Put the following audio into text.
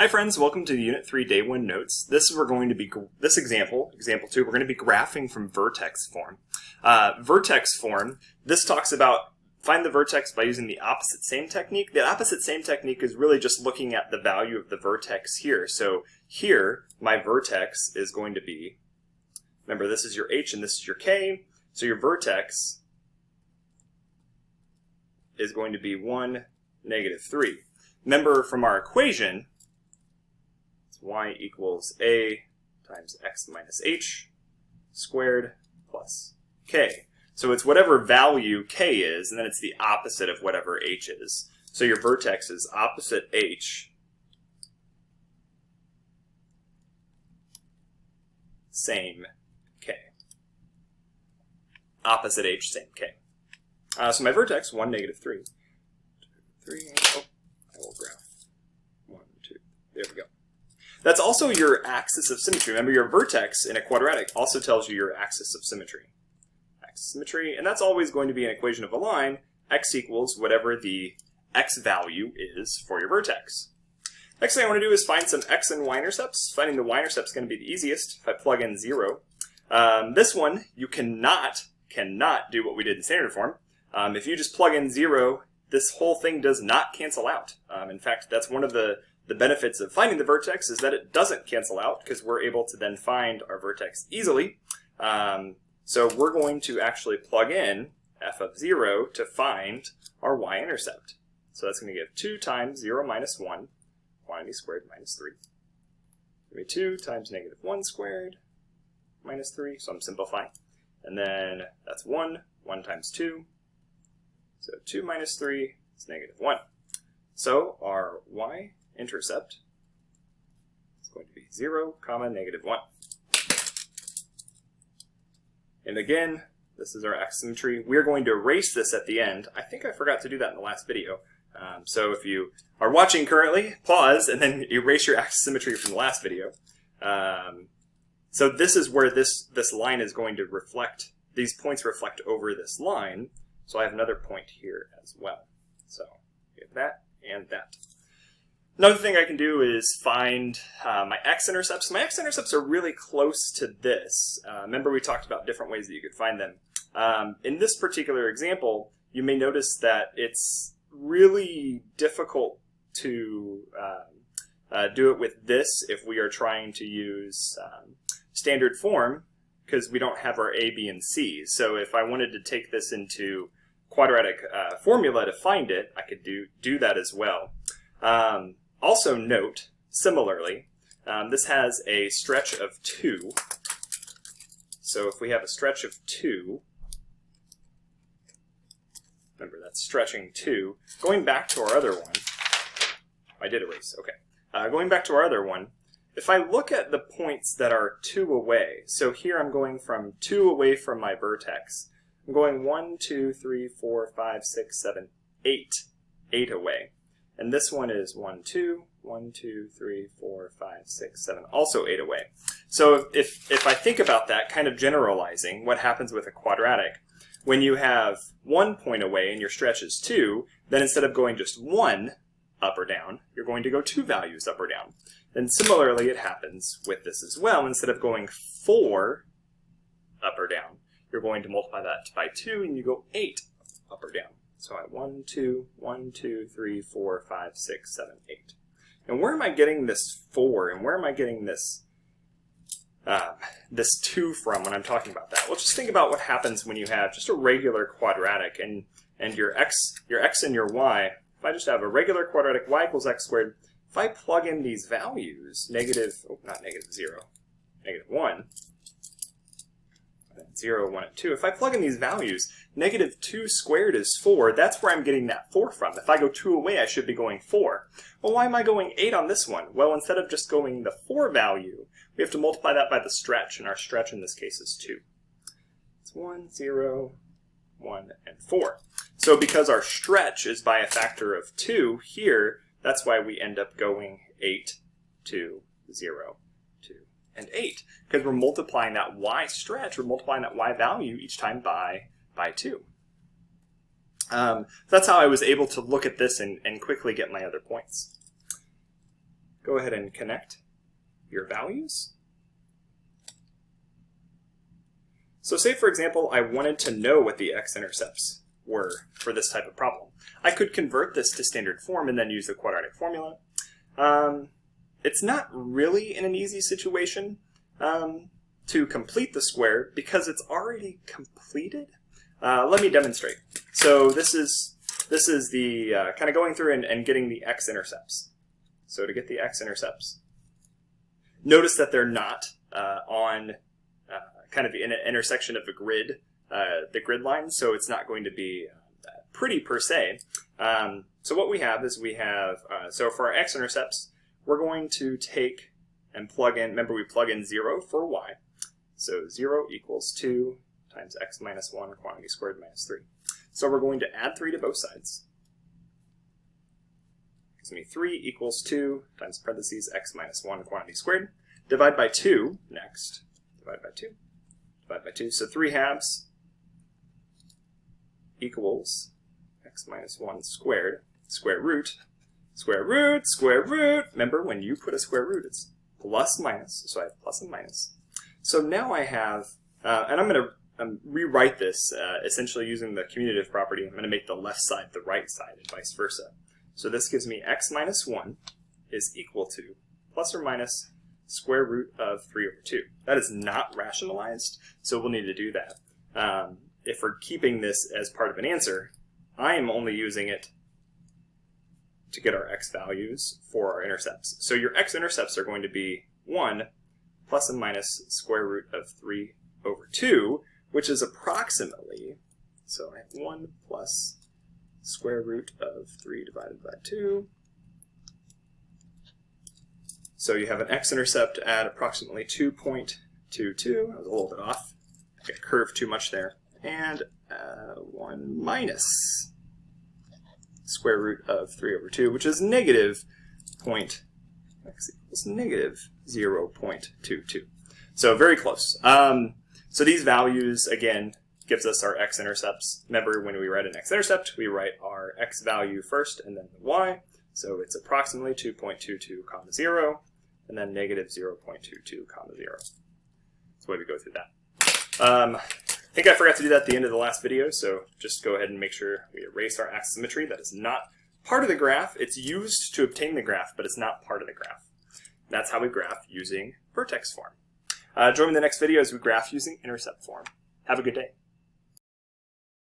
Hi friends, welcome to the Unit 3 Day 1 notes. This example 2, we're going to be graphing from vertex form. Vertex form, this talks about find the vertex by using the opposite same technique. The opposite same technique is really just looking at the value of the vertex here. So here, my vertex is going to be, remember this is your h and this is your k, so your vertex is going to be 1, -3. Remember from our equation, y equals a times x minus h squared plus k. So it's whatever value k is, and then it's the opposite of whatever h is. So your vertex is opposite h, same k. Opposite h, same k. So my vertex, 1, -3. 3, oh, I will graph. 1, 2, there we go. That's also your axis of symmetry. Remember, your vertex in a quadratic also tells you your axis of symmetry. Axis of symmetry, and that's always going to be an equation of a line. X equals whatever the x value is for your vertex. Next thing I want to do is find some x and y-intercepts. Finding the y-intercept is going to be the easiest if I plug in 0. This one, you cannot do what we did in standard form. If you just plug in 0, this whole thing does not cancel out. In fact, that's one of the benefits of finding the vertex is that it doesn't cancel out because we're able to then find our vertex easily. So we're going to actually plug in f of 0 to find our y-intercept. So that's going to give 2 times 0 minus 1, quantity squared minus 3. Give me 2 times -1 squared minus 3, so I'm simplifying. And then that's 1 times 2. So 2 minus 3 is -1. So our y-intercept is going to be 0, -1. And again, this is our axis symmetry. We're going to erase this at the end. I think I forgot to do that in the last video. So if you are watching currently, pause and then erase your axis symmetry from the last video. So this is where this line is going to reflect, these points reflect over this line. So I have another point here as well. So we have that and that. Another thing I can do is find my x-intercepts. My x-intercepts are really close to this. Remember we talked about different ways that you could find them. In this particular example, you may notice that it's really difficult to do it with this if we are trying to use standard form because we don't have our a, b, and c. So if I wanted to take this into quadratic formula to find it, I could do that as well. Also note, similarly, this has a stretch of 2. So if we have a stretch of 2, remember that's stretching 2. Going back to our other one, I did erase, okay. Going back to our other one, if I look at the points that are 2 away, so here I'm going from 2 away from my vertex. I'm going 1, 2, 3, 4, 5, 6, 7, 8. 8 away. And this one is 1, 2, 1, 2, 3, 4, 5, 6, 7, also 8 away. So if I think about that, kind of generalizing, what happens with a quadratic, when you have 1 point away and your stretch is 2, then instead of going just 1 up or down, you're going to go 2 values up or down. And similarly, it happens with this as well. Instead of going 4 up or down, you're going to multiply that by 2, and you go 8 up or down. So I 1, 2, 1, 2, 3, 4, 5, 6, 7, 8. And where am I getting this 4? And where am I getting this this 2 from when I'm talking about that? Well, just think about what happens when you have just a regular quadratic and your x and your y. If I just have a regular quadratic, y equals x squared, if I plug in these values, not -0, -1, 0, 1, and 2. If I plug in these values, -2 squared is 4. That's where I'm getting that 4 from. If I go 2 away, I should be going 4. Well, why am I going 8 on this one? Well, instead of just going the 4 value, we have to multiply that by the stretch, and our stretch in this case is 2. It's 1, 0, 1, and 4. So because our stretch is by a factor of 2 here, that's why we end up going 8, 2, 0, 2, and 8. Because we're multiplying that y stretch, we're multiplying that y value each time by 2. That's how I was able to look at this and quickly get my other points. go ahead and connect your values. So say, for example, I wanted to know what the x-intercepts were for this type of problem. I could convert this to standard form and then use the quadratic formula. It's not really in an easy situation to complete the square because it's already completed. Let me demonstrate. So this is the kind of going through and getting the x-intercepts. So to get the x-intercepts, notice that they're not on kind of in an intersection of the grid line, so it's not going to be pretty per se. So what we have is so for our x-intercepts, we're going to take and plug in, remember we plug in 0 for y. So 0 equals 2 times x minus 1 quantity squared minus 3. So we're going to add 3 to both sides. Gives me 3 equals 2 times parentheses x minus 1 quantity squared. Divide by 2 next. Divide by 2. Divide by 2. So 3 halves equals x minus 1 squared. Square root. Square root. Square root. Remember, when you put a square root, it's plus minus. So I have plus and minus. So now I have, and I'm going to rewrite this essentially using the commutative property. I'm going to make the left side the right side and vice versa. So this gives me x minus 1 is equal to plus or minus square root of 3 over 2. That is not rationalized, so we'll need to do that. If we're keeping this as part of an answer, I am only using it to get our x values for our intercepts. So your x-intercepts are going to be 1 plus and minus square root of 3 over 2, which is approximately, so I have 1 plus square root of 3 divided by 2. So you have an x-intercept at approximately 2.22. I was a little bit off. I curved too much there. And 1 minus square root of 3 over 2, which is negative x equals negative 0.22. So very close. So these values, again, gives us our x-intercepts. Remember, when we write an x-intercept, we write our x value first and then the y. So it's approximately 2.22 comma 0, and then negative 0.22 comma 0. That's the way we go through that. I think I forgot to do that at the end of the last video, so just go ahead and make sure we erase our axis symmetry. That is not part of the graph. It's used to obtain the graph, but it's not part of the graph. That's how we graph using vertex form. Join me in the next video as we graph using intercept form. Have a good day.